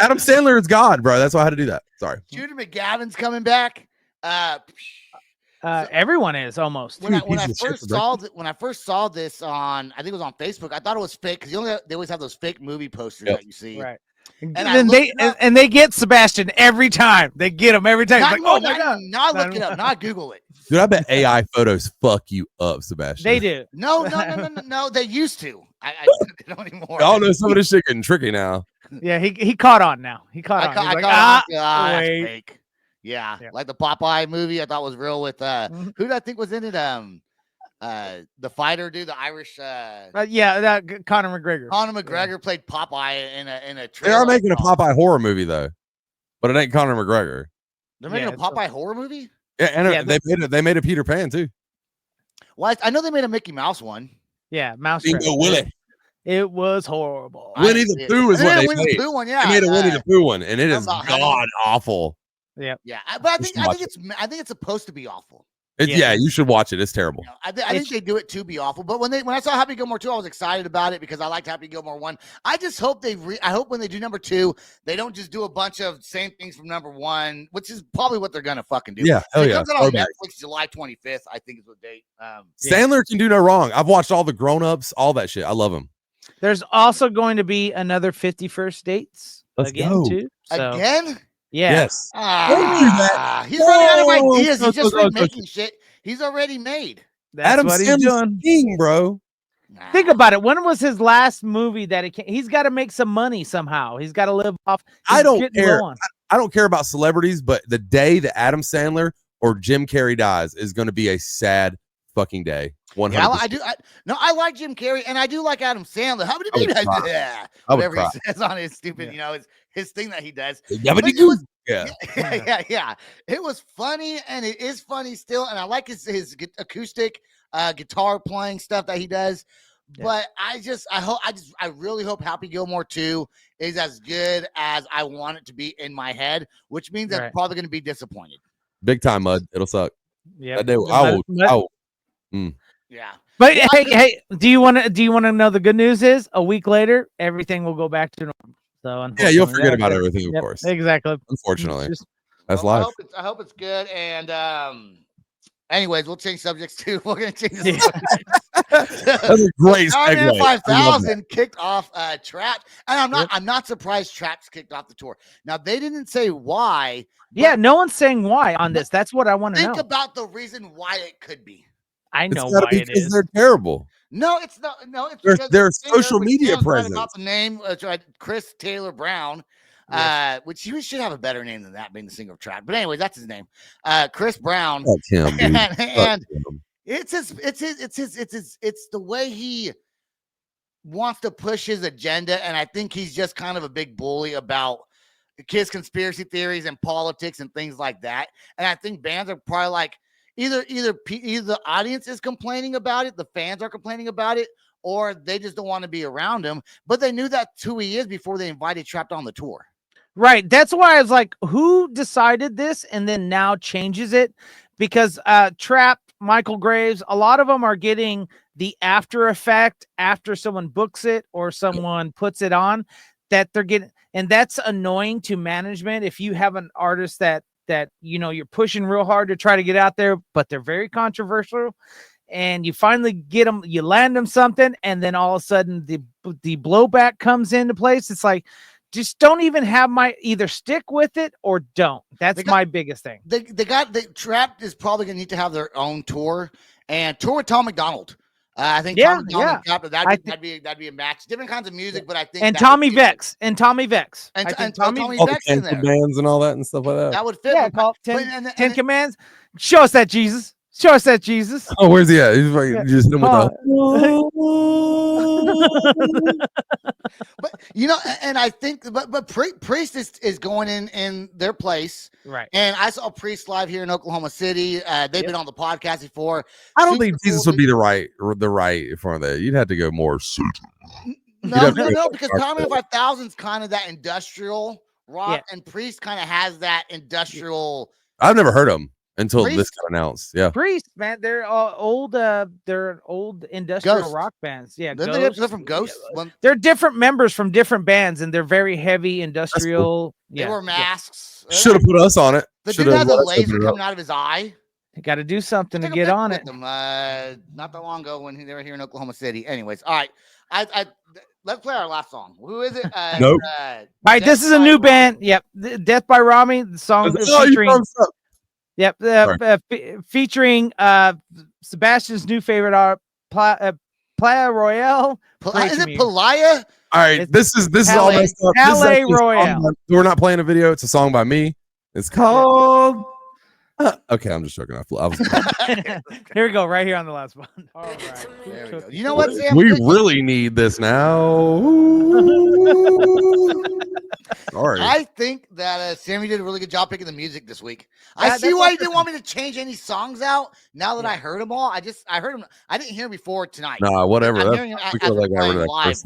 Adam Sandler is God, bro. That's why I had to do that. Sorry. Judah McGavin's coming back. Everyone is almost. When I first saw this on, I think it was on Facebook. I thought it was fake because they always have those fake movie posters that you see. Right. And they get Sebastian every time. They get him every time. Now look it up. Now I Google it. Dude, I bet AI photos fuck you up, Sebastian. They do. No. They used to. I don't anymore. I don't know. Some of this shit getting tricky now. Yeah, he caught on now. He caught on. He's like, That's wait. fake. Yeah, like the Popeye movie. I thought was real with who did I think was in it? The fighter dude, the Irish. Yeah, Conor McGregor. Conor McGregor played Popeye in a. They are making a Popeye horror movie though, but it ain't Conor McGregor. They're making a Popeye horror movie. Yeah, and they made a Peter Pan too. Well, I know they made a Mickey Mouse one. Yeah, Mouse. Bingo Willie. It was horrible. Winnie the Pooh is what they Winnie made. the Pooh one, yeah. They made a Winnie the Pooh one, and it is about god awful. Yeah, but I think it's supposed to be awful. Yeah, you should watch it. It's terrible. You know, I think they do it to be awful. But when I saw Happy Gilmore 2, I was excited about it because I liked Happy Gilmore 1. I just hope I hope when they do number 2, they don't just do a bunch of same things from number 1, which is probably what they're gonna fucking do. Yeah, hell it yeah. comes out on Netflix July 25th, I think is the date. Sandler can do no wrong. I've watched all the grown-ups, all that shit. I love him. There's also going to be another 50 First Dates too. So. Again? Yeah. Yes. He's running out of ideas. He's just remaking shit he's already made. That's Adam what he's Sandler's doing. king, bro. Think about it. When was his last movie that he's got to make some money somehow? He's got to live off. I don't care. I don't care about celebrities, but the day that Adam Sandler or Jim Carrey dies is going to be a sad fucking day. 100%. Yeah, I do. I like Jim Carrey and I do like Adam Sandler. How many people whatever he says on his stupid, his thing that he does. Yeah. It was funny and it is funny still. And I like his acoustic guitar playing stuff that he does. But I really hope Happy Gilmore 2 is as good as I want it to be in my head, which means I'm probably going to be disappointed. Big time, Mud. It'll suck. Yeah. Yeah. But hey, do you want to know the good news is a week later, everything will go back to normal. So yeah, you'll forget about everything, of course. Exactly. Unfortunately. That's life. I hope it's good. And anyways, we'll change subjects too. We're gonna change the subjects. That's a great segue. 5000 kicked off Trapped. And I'm not surprised Trapped's kicked off the tour. Now they didn't say why. Yeah, no one's saying why on this. That's what I want to know. Think about the reason why it could be. I know why it is. They're terrible. No, it's not. No, it's their social media presence. About the name, Chris Taylor Brown, which he should have a better name than that, being the singer of Trapped. But anyway, that's his name, Chris Brown. Fuck him, dude. and it's the way he wants to push his agenda, and I think he's just kind of a big bully about his conspiracy theories and politics and things like that. And I think bands are probably like. Either the audience is complaining about it, the fans are complaining about it, or they just don't want to be around him. But they knew that's who he is before they invited Trapped on the tour. Right. That's why I was like, who decided this and then now changes it? Because Trapped, Michael Graves, a lot of them are getting the after effect after someone books it or someone puts it on that they're getting. And that's annoying to management if you have an artist that you're pushing real hard to try to get out there, but they're very controversial, and you finally get them, you land them something, and then all of a sudden the blowback comes into place. It's like, just don't even have either stick with it or don't. That's my biggest thing. Trapped is probably gonna need to have their own tour and tour with Tom McDonald. I think that'd be a match. Different kinds of music, but I think and Tommy Vex and Tommy Vex in there, bands and all that and stuff like that. That would fit. Yeah, call 10 Commands. Show us that Jesus. Show us that Jesus. Oh, where's he at? He's like, just hit him with But and I think, but Priest is going in their place, right? And I saw Priest live here in Oklahoma City. They've been on the podcast before. I don't think Jesus would be the right for that. You'd have to go more. No, because Power Man 5000 is kind of that industrial rock, and Priest kind of has that industrial. I've never heard him until this got announced. Yeah, Priest, man, they're old industrial Ghost. Rock bands. Yeah, they're from Ghost. They're different members from different bands, and they're very heavy industrial. Cool. They wore masks. Should have put us on it. The dude has a laser coming out of his eye. You got to do something to get on it. Not that long ago when they were here in Oklahoma City. Anyways, all right. Let's play our last song. Who is it? Nope. All right, this is a new band. Yep, Death by Rami. The song featuring Yep. Featuring Sebastian's new favorite art, Playa Royale. Is it Palaya? All right, this is all messed up. This is Palais actually a song Royale. we're not playing a video. It's a song by me. It's called. Okay, I'm just joking. I was Here we go, right here on the last one. All right. There we go. You know what, Sam? We really need this now. Sorry. I think that Sammy did a really good job picking the music this week. I see why you didn't want me to change any songs out. Now that I heard them all, I heard them. I didn't hear them before tonight. Nah, whatever. I'm hearing them after playing live.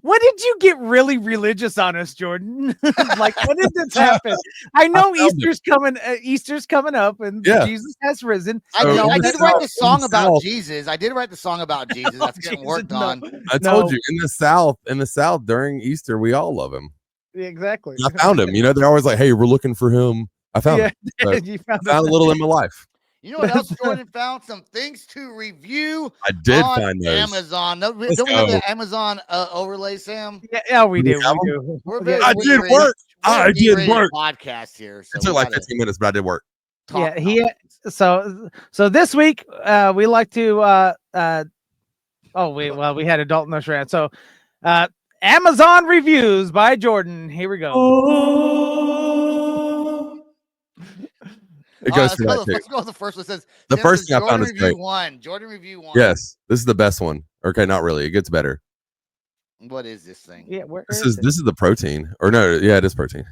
When did you get really religious on us, Jordan? Like, when did this happen? I know Easter's coming. Easter's coming up, and Jesus has risen. I did write the song about Jesus. I did write the song about Jesus. That's getting worked on. I told you in the South during Easter, we all love him. Yeah, exactly. I found him. You know, they're always like, "Hey, we're looking for him." I found him. So You found a little in my life. You know what else Jordan found? Some things to review. I did on find those. Amazon. Don't we have the Amazon overlay, Sam? Yeah, we do. I did work. I did work. Podcast here. So it took like 15 minutes, but I did work. So this week we like to we had adult nurse rant. So Amazon reviews by Jordan. Here we go. It goes let's go with the first one. It says the first thing I found is great. Jordan review 1. Yes, this is the best one. Okay, not really. It gets better. What is this thing? Yeah, this is the protein. Or no, yeah, it is protein.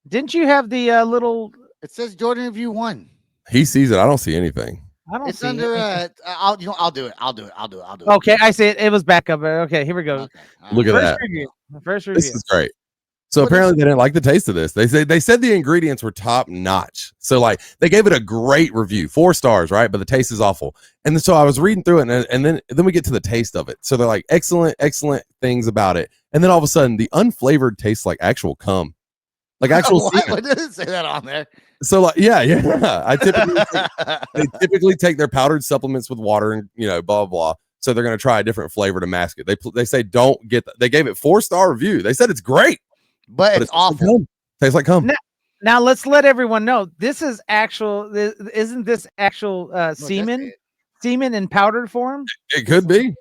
Didn't you have the little? It says Jordan review 1. He sees it. I don't see anything. I don't. It's see under. it. I'll do it. I'll do it. Okay, I see it. It was back up. Okay, here we go. Okay. Look at that. First review. This is great. So apparently they didn't like the taste of this. They said the ingredients were top notch. So like they gave it a great review, 4 stars, right? But the taste is awful. And then, so I was reading through it, and then we get to the taste of it. So they're like excellent things about it. And then all of a sudden, the unflavored tastes like actual cum, like actual. What does it say that on there? So like yeah. They typically take their powdered supplements with water and blah blah blah. So they're gonna try a different flavor to mask it. They say don't get that. They gave it 4-star review. They said it's great. But it's awful. Tastes like cum. Now let's let everyone know this is actual. Isn't this actual semen in powdered form? It could be.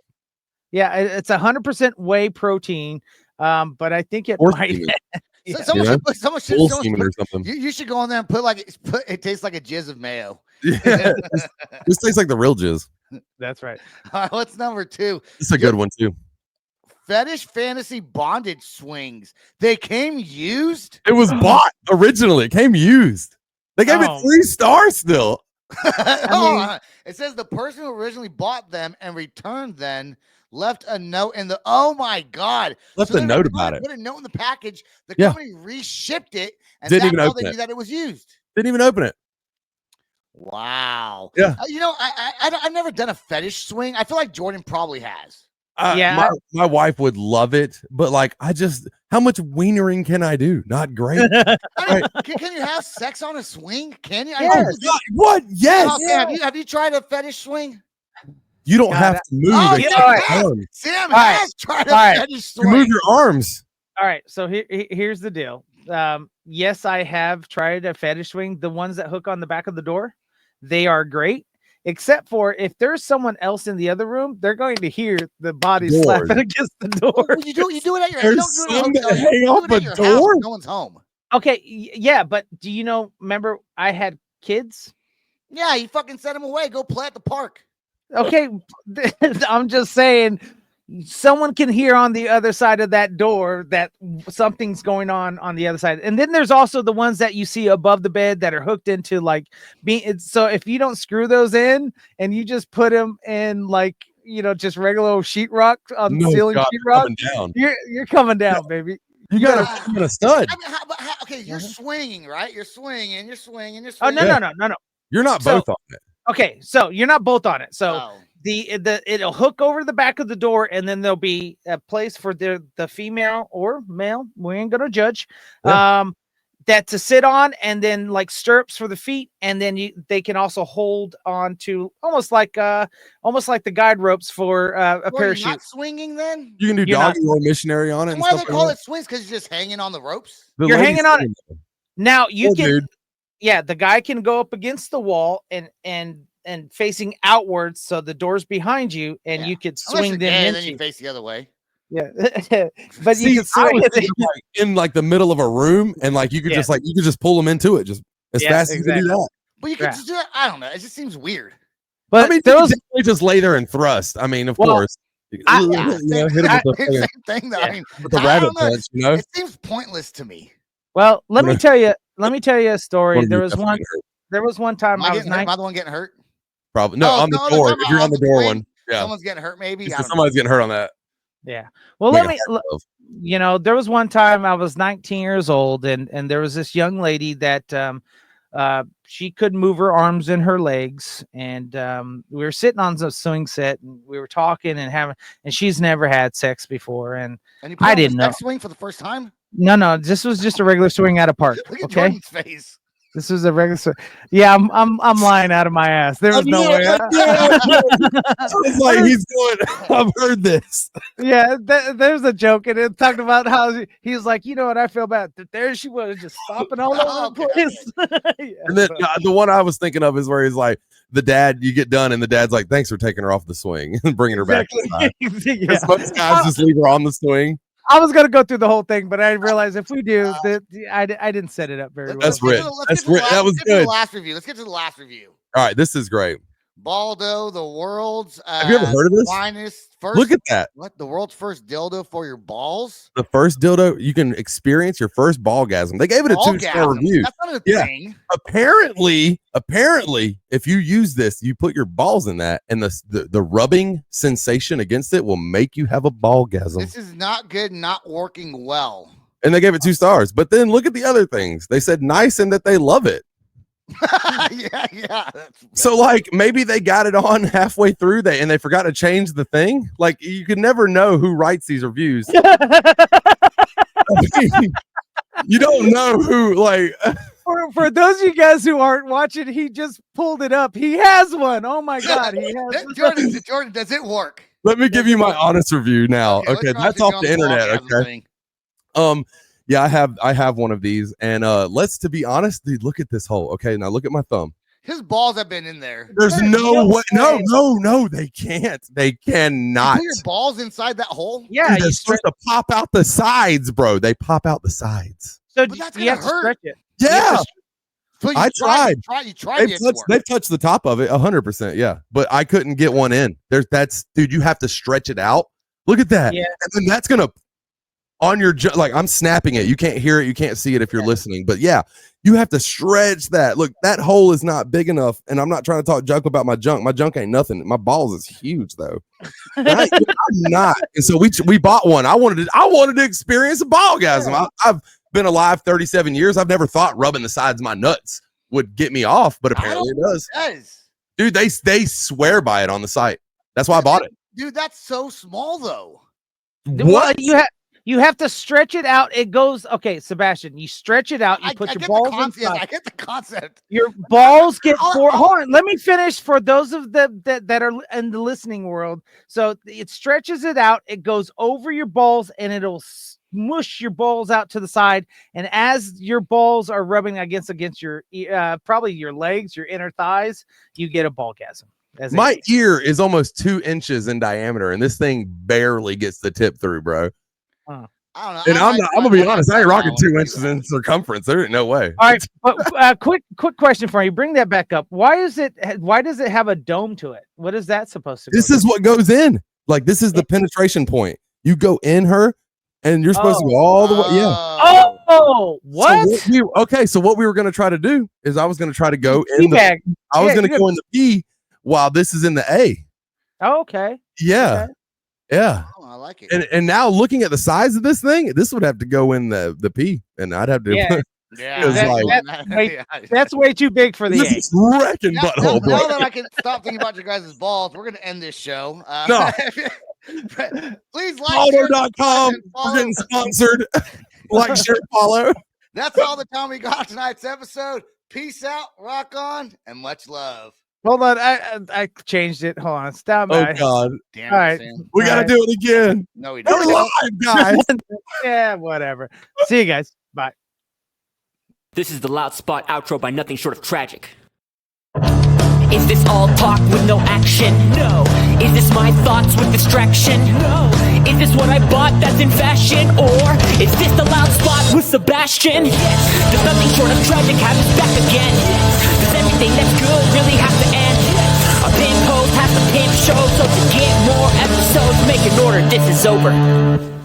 Yeah, it's 100% whey protein. But I think it might. Someone should or something. You should go on there and put it tastes like a jizz of mayo. Yeah, this tastes like the real jizz. That's right. All right, what's number 2? It's a good one too. Fetish fantasy bondage swings. They came used. It was bought originally. It came used. They gave it 3 stars still. It says the person who originally bought them and returned them left a note in the. Oh my God! Left a note about it. Put a note in the package. The company reshipped it, and Didn't that's even how open they it. knew that it was used. Didn't even open it. Wow. Yeah. I've never done a fetish swing. I feel like Jordan probably has. My wife would love it, but like how much wienering can I do? Not great. Right. Can you have sex on a swing? Can you? Yes. What? Yes. Have you tried a fetish swing? You don't have to move. Sam has tried a fetish swing. You move your arms. All right. So here's the deal. Yes, I have tried a fetish swing. The ones that hook on the back of the door, they are great. Except for if there's someone else in the other room, they're going to hear the body slapping against the door. Well, you do it at your house. Hang up a door. No one's home. Okay, yeah, but do you know? Remember, I had kids. Yeah, you fucking sent them away. Go play at the park. Okay, I'm just saying. Someone can hear on the other side of that door that something's going on the other side. And then there's also the ones that you see above the bed that are hooked into so if you don't screw those in and you just put them in just regular old sheetrock on the ceiling sheetrock, you're coming down, baby. You got a stud. Okay, you're swinging, right? You're swinging. Oh, no. You're not both on it. Okay, so you're not both on it. So it'll hook over the back of the door, and then there'll be a place for the female or male. We ain't gonna judge. That to sit on, and then like stirrups for the feet, and then they can also hold on to almost like the guide ropes for a parachute. You're not swinging then? You can do doggy or missionary on it. And why do they call it swings? Because you're just hanging on the ropes. You're hanging on it. Now you can, dude. yeah, the guy can go up against the wall and facing outwards, so the door's behind you, and you could Unless swing you're them gay, into. then you face the other way. Yeah, but See, you can I swing was it. thinking like in like the middle of a room, and like you could Yeah. just pull them into it just as Yeah, fast as you can do exactly. that. But you could Yeah. just do that. I don't know. It just seems weird. But I mean, there you was could definitely just lay there and thrust. I mean, of Well, course. yeah, Hit him with Same the, thing. Though. Yeah. I mean, with the I rabbit don't know. punch, you know? It seems pointless to me. well, let You me know? tell you a story. One of There you was definitely one. get hurt. There was one time Am I I was getting hurt? Am 19. I the one getting hurt? Probably no Oh, on the no, they're door. talking If about you're on on the the door swing. one, yeah. Someone's getting hurt, maybe. He I said don't know. somebody's getting hurt on that. Yeah. Well, Make let a me. heart glove. You know, there was one time I was 19 years old, and there was this young lady that she couldn't move her arms and her legs, and we were sitting on the swing set, and we were talking and having, and she's never had sex before, and And you put I on the didn't know. sex swing for the first time? No, this was just a regular swing at a park. Look at Okay, Jordan's face. this was a regular swing. Yeah, I'm lying out of my ass. There was no way. I was like, he's going. I've heard this. Yeah, there's a joke, and it talked about how he was like, you know what, I feel bad. There she was, just stomping all over the Okay, place. Yeah, And then so- the one I was thinking of is where he's like, the dad, you get done, and the dad's like, thanks for taking her off the swing and bringing her back inside. Exactly. 'Cause Yeah. most guys just leave her on the swing. I was gonna go through the whole thing, but I realized if we do, that I didn't set it up very well. That's rich. Let's get to That was let's get to the good. last review. Let's get to the last review. All right, this is great. Baldo, the world's Have you ever heard of this? finest first. Look at that. What, the world's first dildo for your balls? The first dildo, you can experience your first ballgasm. They gave it a 2-star Ballgasm. review. That's not a Yeah. thing. Apparently, if you use this, you put your balls in that, and the rubbing sensation against it will make you have a ballgasm. This is not good, not working well. And they gave it 2 stars. But then look at the other things. They said nice and that they love it. yeah. So like maybe they got it on halfway through and they forgot to change the thing. Like you could never know who writes these reviews. You don't know who like For those of you guys who aren't watching, he just pulled it up. He has one. Oh my god, he has Jordan, does it work? let me give you my honest review now. let's Okay, go that's to off on the internet. Ballgasm Okay. thing. Yeah, I have one of these, and to be honest, dude, look at this hole. Okay, now look at my thumb. His balls have been in there. There's no way. No, they can't. They You cannot. put your balls inside that hole? Yeah, Dude, they're supposed to pop out the sides, bro. They pop out the sides. so But that's you have gonna to hurt. stretch it. Yeah, So you I tried. You tried it. they've touched the top of it 100%. Yeah, but I couldn't get one in. Dude, you have to stretch it out. Look at that. Yeah. And then that's gonna on your like I'm snapping it. You can't hear it. You can't see it if you're listening. But yeah, you have to stretch that. Look, that hole is not big enough. And I'm not trying to talk junk about my junk. My junk ain't nothing. My balls is huge though. Right? I'm not. And so we bought one. I wanted to experience a ballgasm. Yeah. I've been alive 37 years. I've never thought rubbing the sides of my nuts would get me off, but apparently it does. Dude, they swear by it on the site. That's why I bought it. Dude, that's so small though. Well, you have to stretch it out. It goes okay, Sebastian. You stretch it out. You put your balls inside. I get the concept. Your balls get four. Hold on, let me finish for those of them that are in the listening world. So it stretches it out. It goes over your balls, and it'll smush your balls out to the side. And as your balls are rubbing against your probably your legs, your inner thighs, you get a ballgasm. My ear is almost 2 inches in diameter, and this thing barely gets the tip through, bro. I don't know. And I'm gonna be honest, I ain't rocking 2 inches in circumference. There ain't no way. All right, but quick question for you. Bring that back up. Why does it have a dome to it? What is that supposed to be? This is what goes in. Like this is the penetration point. You go in her, and you're supposed to go all the way. Yeah. Oh, what? So what we were gonna try to do is I was gonna try to go in bag. I was gonna go in the B while this is in the A. Oh, okay. Yeah. Okay. Yeah. Oh, I like it. And now looking at the size of this thing, this would have to go in the P, and I'd have to. Yeah. That's way too big for the This A. is wrecking butthole, bro. Now that I can stop thinking about your guys' balls, we're gonna end this show. No. Please like Auto.com. We're getting sponsored. Like, share, follow. That's all the time we got tonight's episode. Peace out, rock on, and much love. Hold on, I changed it. Hold on, stop. Oh God! Damn all it, right, Sam. We gotta do it again. No, we We're don't. live, guys. Yeah, whatever. See you guys. Bye. This is the Loud Spot outro by nothing short of tragic. Is this all talk with no action? No. Is this my thoughts with distraction? No. Is this what I bought that's in fashion? Or is this the Loud Spot with Sebastian? Yes. Does nothing short of tragic have us back again? Yes. Does everything that's good really have to end? Yes. A pimp host has to pimp show, so to get more episodes, make an order, this is over.